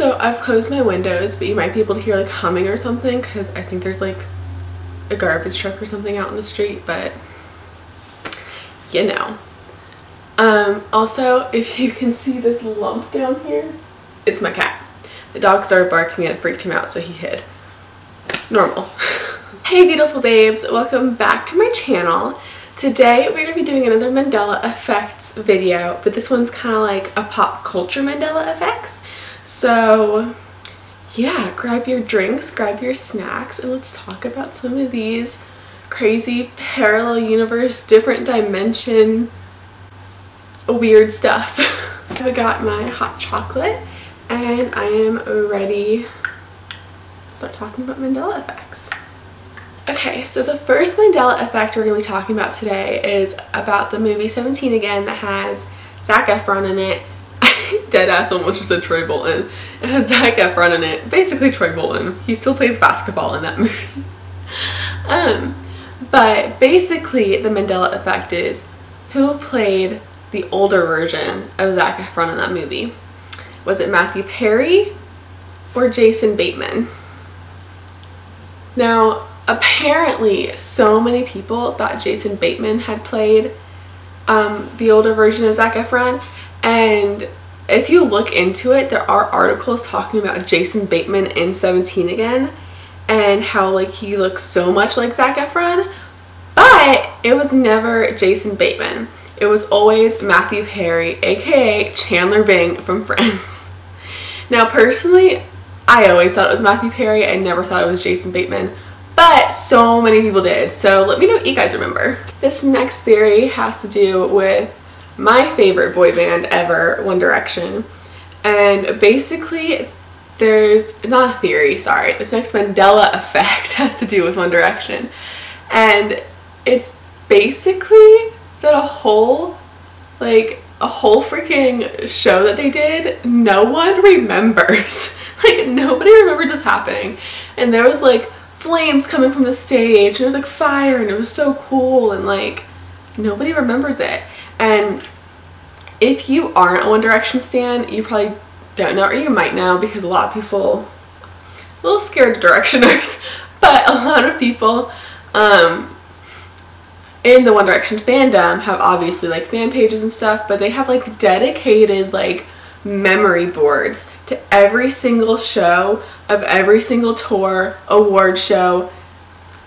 So I've closed my windows, but you might be able to hear like humming or something because I think there's like a garbage truck or something out in the street, but you know. Also, if you can see this lump down here, it's my cat. The dog started barking and it freaked him out, so he hid. Normal. Hey beautiful babes, welcome back to my channel. Today we're going to be doing another Mandela effects video, but this one's kind of like a pop culture Mandela effects. So yeah, grab your drinks, grab your snacks, and let's talk about some of these crazy parallel universe, different dimension, weird stuff. I've got my hot chocolate and I am ready to start talking about Mandela effects. Okay, so the first Mandela effect we're going to be talking about today is about the movie 17 Again that has Zac Efron in it. Deadass almost just said Troy Bolton. It had Zac Efron in it. Basically Troy Bolton. He still plays basketball in that movie. But basically the Mandela effect is who played the older version of Zac Efron in that movie. Was it Matthew Perry or Jason Bateman? Now, apparently so many people thought Jason Bateman had played the older version of Zac Efron, and if you look into it, there are articles talking about Jason Bateman in 17 Again and how like he looks so much like Zac Efron, but it was never Jason Bateman. It was always Matthew Perry, aka Chandler Bing from Friends. Now personally, I always thought it was Matthew Perry. I never thought it was Jason Bateman, but so many people did. So let me know what you guys remember. This next theory has to do with my favorite boy band ever, One Direction. And basically there's not a theory, sorry, this next Mandela effect has to do with One Direction. And it's basically that a whole freaking show that they did, no one remembers. Like nobody remembers this happening. And there was like flames coming from the stage, and there was like fire, and it was so cool, and like nobody remembers it. And if you aren't a One Direction stan, you probably don't know, or you might know because a lot of people a little scared of Directioners, but a lot of people in the One Direction fandom have obviously like fan pages and stuff, but they have like dedicated like memory boards to every single show of every single tour, award show,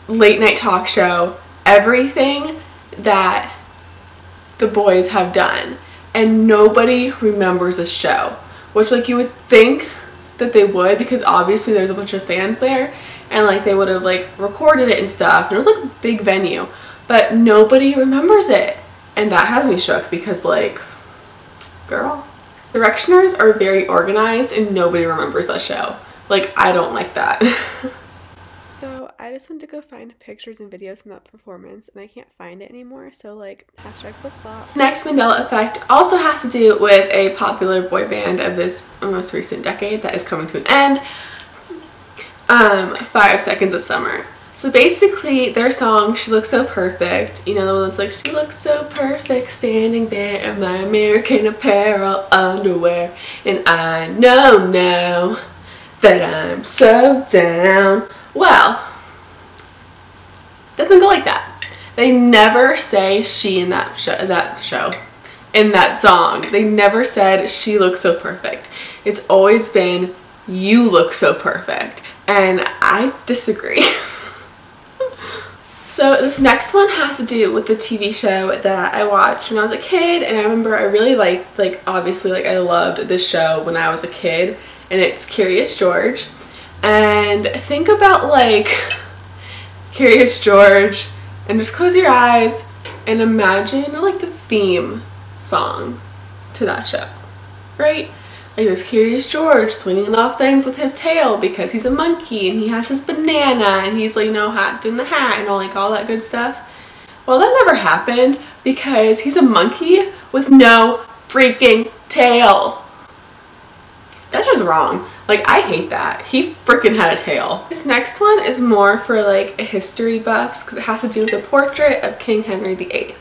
late night talk show, everything that the boys have done, and nobody remembers this show, which like you would think that they would, because obviously there's a bunch of fans there and like they would have like recorded it and stuff, and it was like a big venue, but nobody remembers it. And that has me shook because like, girl, Directioners are very organized and nobody remembers that show. Like, I don't like that. So I just went to go find pictures and videos from that performance and I can't find it anymore, so like hashtag flip-flop. Next Mandela effect also has to do with a popular boy band of this most recent decade that is coming to an end. 5 Seconds of Summer. So basically their song She Looks So Perfect, you know, the one that's like, she looks so perfect standing there in my American Apparel underwear, and I know now that I'm so down. Well, doesn't go like that. They never say she in that show, in that song. They never said she looks so perfect. It's always been you look so perfect, and I disagree. So this next one has to do with the TV show that I watched when I was a kid, and I remember I really liked, like obviously like I loved this show when I was a kid, and it's Curious George. And think about like Curious George and just close your eyes and imagine like the theme song to that show, right? Like there's Curious George swinging off things with his tail because he's a monkey, and he has his banana, and he's like, you know, doing the hat and all that good stuff. Well, that never happened because he's a monkey with no freaking tail. That's just wrong. Like, I hate that. He freaking had a tail. This next one is more for like history buffs because it has to do with the portrait of King Henry VIII.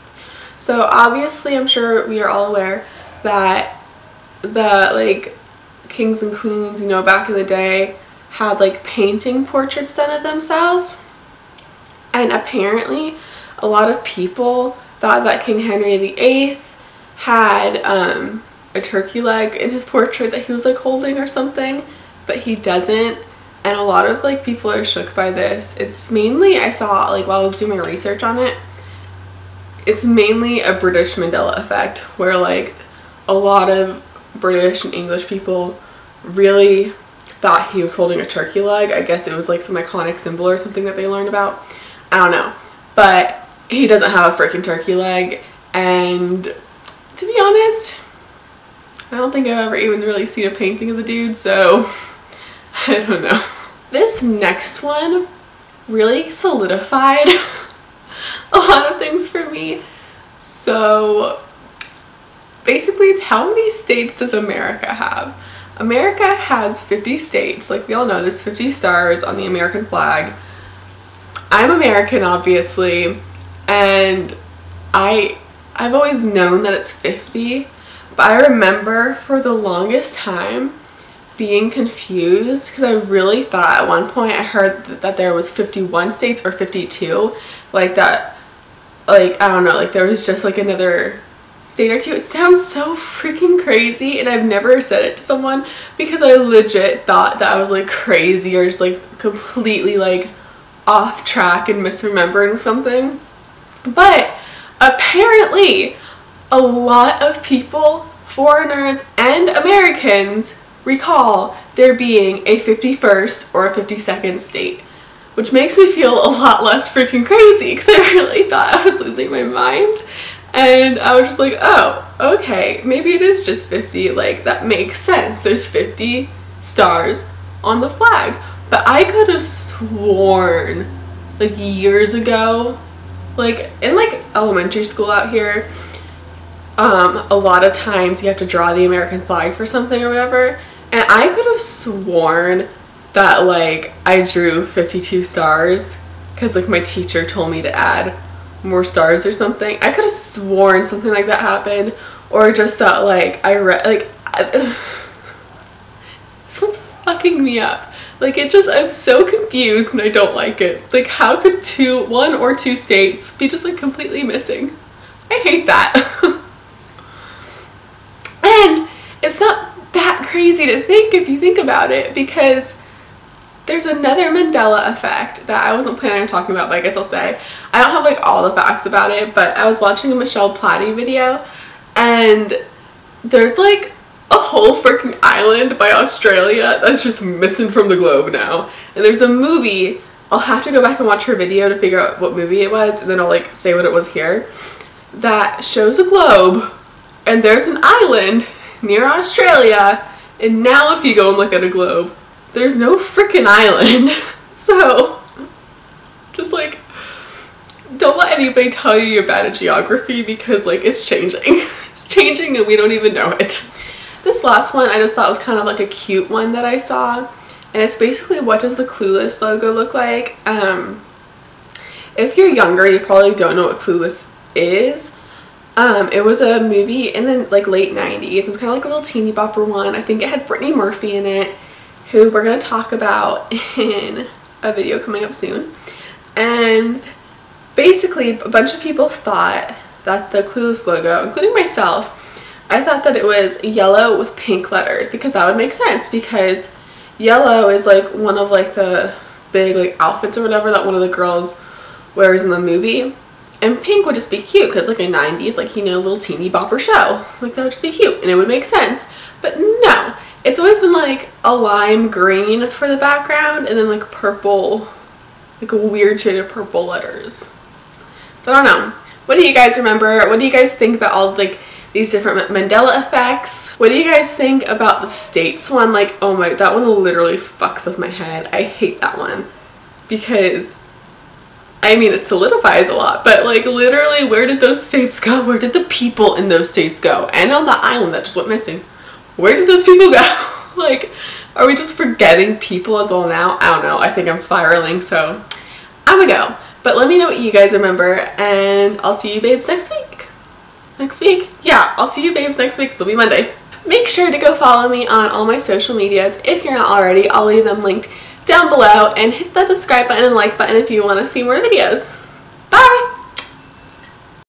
So obviously I'm sure we are all aware that the like kings and queens, you know, back in the day had like painting portraits done of themselves. And apparently a lot of people thought that King Henry VIII had a turkey leg in his portrait that he was like holding or something, but he doesn't. And a lot of like people are shook by this. It's mainly, I saw like while I was doing my research on it, it's mainly a British Mandela effect, where like a lot of British and English people really thought he was holding a turkey leg. I guess it was like some iconic symbol or something that they learned about. I don't know. But he doesn't have a freaking turkey leg. And to be honest, I don't think I've ever even really seen a painting of the dude, so I don't know. This next one really solidified a lot of things for me. So basically, it's how many states does America have? America has 50 states. Like we all know, there's 50 stars on the American flag. I'm American, obviously, and I've always known that it's 50, but I remember for the longest time being confused because I really thought at one point I heard that there was 51 states or 52, like that, like I don't know, like there was just like another state or two. It sounds so freaking crazy, and I've never said it to someone because I legit thought that I was like crazy or just like completely like off track and misremembering something. But apparently a lot of people, foreigners and Americans, recall there being a 51st or a 52nd state, which makes me feel a lot less freaking crazy because I really thought I was losing my mind. And I was just like, oh, okay, maybe it is just 50. Like, that makes sense. There's 50 stars on the flag. But I could have sworn, like, years ago, like, in, like, elementary school out here, a lot of times you have to draw the American flag for something or whatever. And I could have sworn that, like, I drew 52 stars because, like, my teacher told me to add more stars or something. I could have sworn something like that happened, or just that like I read like this one's fucking me up. Like it just, I'm so confused and I don't like it. Like how could one or two states be just like completely missing? I hate that. And it's not that crazy to think if you think about it, because there's another Mandela effect that I wasn't planning on talking about, but I guess I'll say. I don't have like all the facts about it, but I was watching a Michelle Platty video, and there's like a whole freaking island by Australia that's just missing from the globe now. And there's a movie, I'll have to go back and watch her video to figure out what movie it was, and then I'll like say what it was here, that shows a globe, and there's an island near Australia, and now if you go and look at a globe, there's no freaking island. So just like, don't let anybody tell you you're bad at geography, because like it's changing. It's changing and we don't even know it. This last one I just thought was kind of like a cute one that I saw, and it's basically, what does the Clueless logo look like? If you're younger, you probably don't know what Clueless is. It was a movie in the like late 90s. It's kind of like a little teeny bopper one. I think it had Brittany Murphy in it, who we're going to talk about in a video coming up soon. And basically a bunch of people thought that the Clueless logo, including myself, I thought that it was yellow with pink letters, because that would make sense, because yellow is like one of like the big like outfits or whatever that one of the girls wears in the movie, and pink would just be cute because like a 90s, like, you know, little teeny bopper show, like that would just be cute and it would make sense. But no, it's always been like a lime green for the background, and then like purple, like a weird shade of purple letters. So I don't know. What do you guys remember? What do you guys think about all like these different Mandela effects? What do you guys think about the states one? Like, oh my, that one literally fucks with my head. I hate that one, because I mean, it solidifies a lot, but like literally, where did those states go? Where did the people in those states go? And on the island that just went missing, where did those people go? Like, are we just forgetting people as well now? I don't know. I think I'm spiraling, so I'm gonna go. But let me know what you guys remember, and I'll see you babes next week. Yeah, I'll see you babes next week. So it'll be Monday. Make sure to go follow me on all my social medias if you're not already. I'll leave them linked down below, and hit that subscribe button and like button if you want to see more videos. Bye!